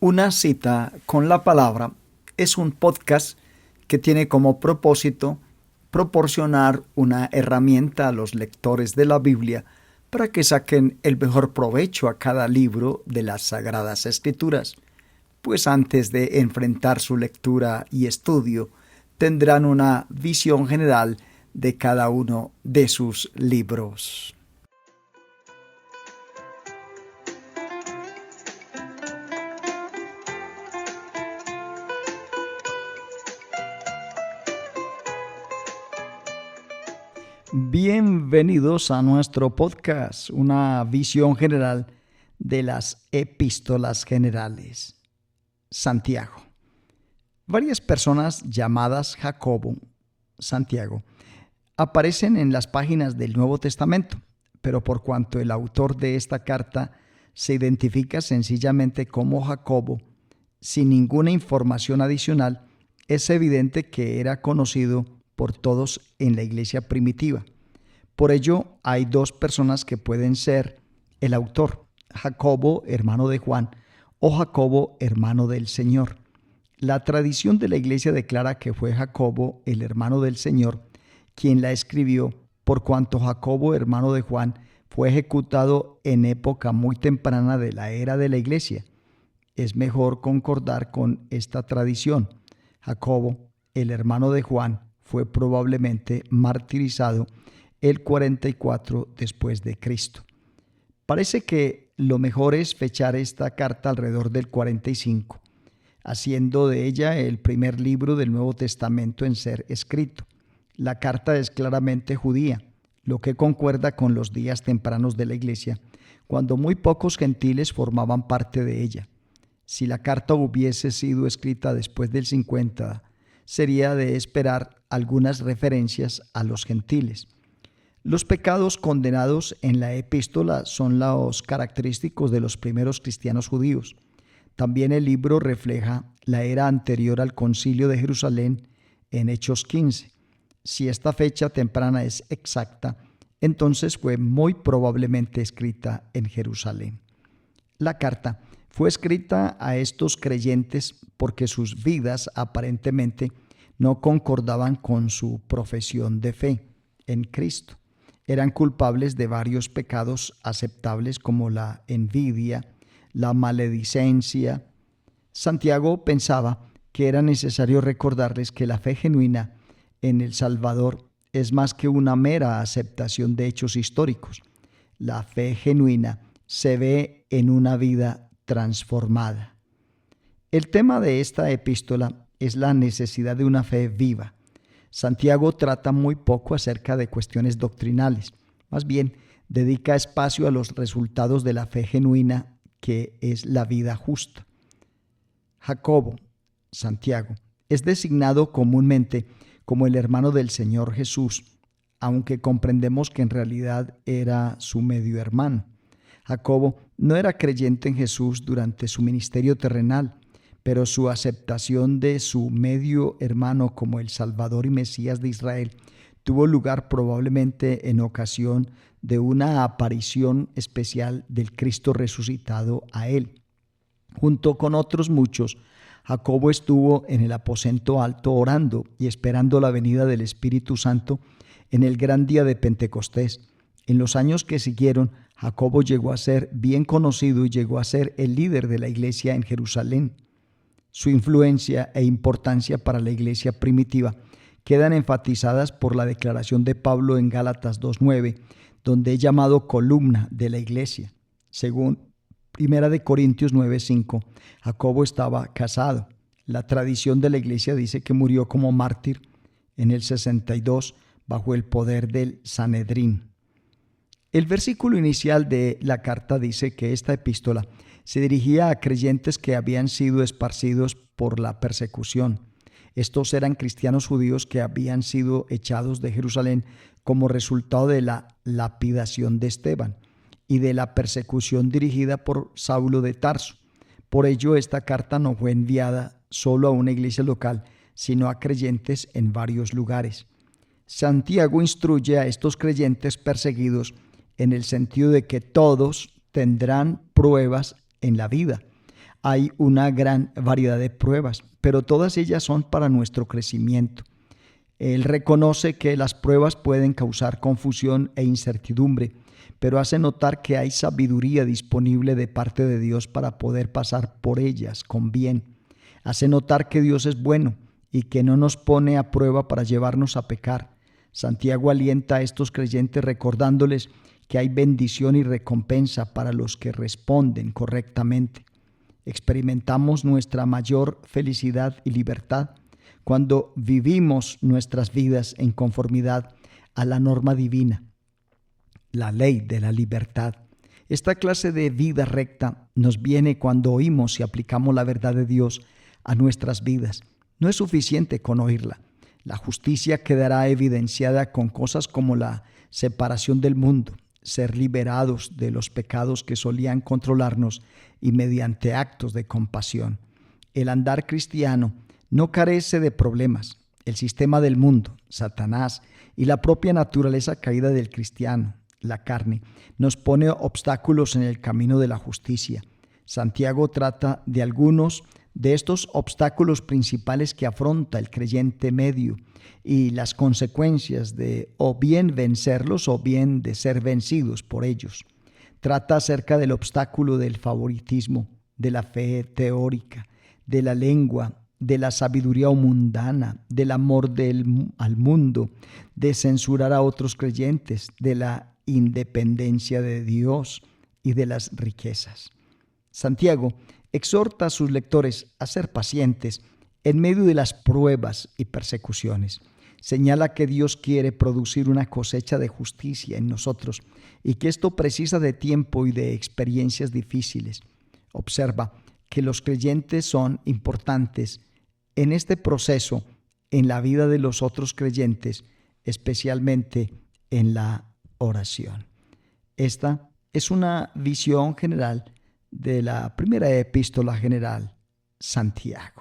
Una cita con la palabra es un podcast que tiene como propósito proporcionar una herramienta a los lectores de la Biblia para que saquen el mejor provecho a cada libro de las Sagradas Escrituras, pues antes de enfrentar su lectura y estudio, tendrán una visión general de cada uno de sus libros. Bienvenidos a nuestro podcast, una visión general de las epístolas generales. Santiago. Varias personas llamadas Jacobo, Santiago, aparecen en las páginas del Nuevo Testamento, pero por cuanto el autor de esta carta se identifica sencillamente como Jacobo, sin ninguna información adicional, es evidente que era conocido por todos en la iglesia primitiva. Por ello, hay dos personas que pueden ser el autor, Jacobo, hermano de Juan, o Jacobo, hermano del Señor. La tradición de la iglesia declara que fue Jacobo, el hermano del Señor, quien la escribió, por cuanto Jacobo, hermano de Juan, fue ejecutado en época muy temprana de la era de la iglesia. Es mejor concordar con esta tradición. Jacobo, el hermano de Juan, fue probablemente martirizado el 44 después de Cristo. Parece que lo mejor es fechar esta carta alrededor del 45, haciendo de ella el primer libro del Nuevo Testamento en ser escrito. La carta es claramente judía, lo que concuerda con los días tempranos de la iglesia, cuando muy pocos gentiles formaban parte de ella. Si la carta hubiese sido escrita después del 50, sería de esperar algunas referencias a los gentiles. Los pecados condenados en la epístola son los característicos de los primeros cristianos judíos. También el libro refleja la era anterior al Concilio de Jerusalén en Hechos 15. Si esta fecha temprana es exacta, entonces fue muy probablemente escrita en Jerusalén. La carta fue escrita a estos creyentes porque sus vidas aparentemente no concordaban con su profesión de fe en Cristo. Eran culpables de varios pecados aceptables como la envidia, la maledicencia. Santiago pensaba que era necesario recordarles que la fe genuina en el Salvador es más que una mera aceptación de hechos históricos. La fe genuina se ve en una vida transformada. El tema de esta epístola es la necesidad de una fe viva. Santiago trata muy poco acerca de cuestiones doctrinales, más bien dedica espacio a los resultados de la fe genuina, que es la vida justa. Jacobo, Santiago, es designado comúnmente como el hermano del Señor Jesús, aunque comprendemos que en realidad era su medio hermano. Jacobo no era creyente en Jesús durante su ministerio terrenal, pero su aceptación de su medio hermano como el Salvador y Mesías de Israel tuvo lugar probablemente en ocasión de una aparición especial del Cristo resucitado a él. Junto con otros muchos, Jacobo estuvo en el aposento alto orando y esperando la venida del Espíritu Santo en el gran día de Pentecostés. En los años que siguieron, Jacobo llegó a ser bien conocido y llegó a ser el líder de la iglesia en Jerusalén. Su influencia e importancia para la iglesia primitiva quedan enfatizadas por la declaración de Pablo en Gálatas 2:9, donde es llamado columna de la iglesia. Según 1 Corintios 9:5, Jacobo estaba casado. La tradición de la iglesia dice que murió como mártir en el 62 bajo el poder del Sanedrín. El versículo inicial de la carta dice que esta epístola se dirigía a creyentes que habían sido esparcidos por la persecución. Estos eran cristianos judíos que habían sido echados de Jerusalén como resultado de la lapidación de Esteban y de la persecución dirigida por Saulo de Tarso. Por ello, esta carta no fue enviada solo a una iglesia local, sino a creyentes en varios lugares. Santiago instruye a estos creyentes perseguidos en el sentido de que todos tendrán pruebas en la vida. Hay una gran variedad de pruebas, pero todas ellas son para nuestro crecimiento. Él reconoce que las pruebas pueden causar confusión e incertidumbre, pero hace notar que hay sabiduría disponible de parte de Dios para poder pasar por ellas con bien. Hace notar que Dios es bueno y que no nos pone a prueba para llevarnos a pecar. Santiago alienta a estos creyentes recordándoles que hay bendición y recompensa para los que responden correctamente. Experimentamos nuestra mayor felicidad y libertad cuando vivimos nuestras vidas en conformidad a la norma divina, la ley de la libertad. Esta clase de vida recta nos viene cuando oímos y aplicamos la verdad de Dios a nuestras vidas. No es suficiente con oírla. La justicia quedará evidenciada con cosas como la separación del mundo, ser liberados de los pecados que solían controlarnos y mediante actos de compasión. El andar cristiano no carece de problemas. El sistema del mundo, Satanás y la propia naturaleza caída del cristiano, la carne, nos pone obstáculos en el camino de la justicia. Santiago trata de algunos de estos obstáculos principales que afronta el creyente medio y las consecuencias de o bien vencerlos o bien de ser vencidos por ellos. Trata acerca del obstáculo del favoritismo, de la fe teórica, de la lengua, de la sabiduría mundana, del amor al mundo, de censurar a otros creyentes, de la independencia de Dios y de las riquezas. Santiago exhorta a sus lectores a ser pacientes en medio de las pruebas y persecuciones. Señala que Dios quiere producir una cosecha de justicia en nosotros y que esto precisa de tiempo y de experiencias difíciles. Observa que los creyentes son importantes en este proceso en la vida de los otros creyentes, especialmente en la oración. Esta es una visión general de la primera epístola general, Santiago.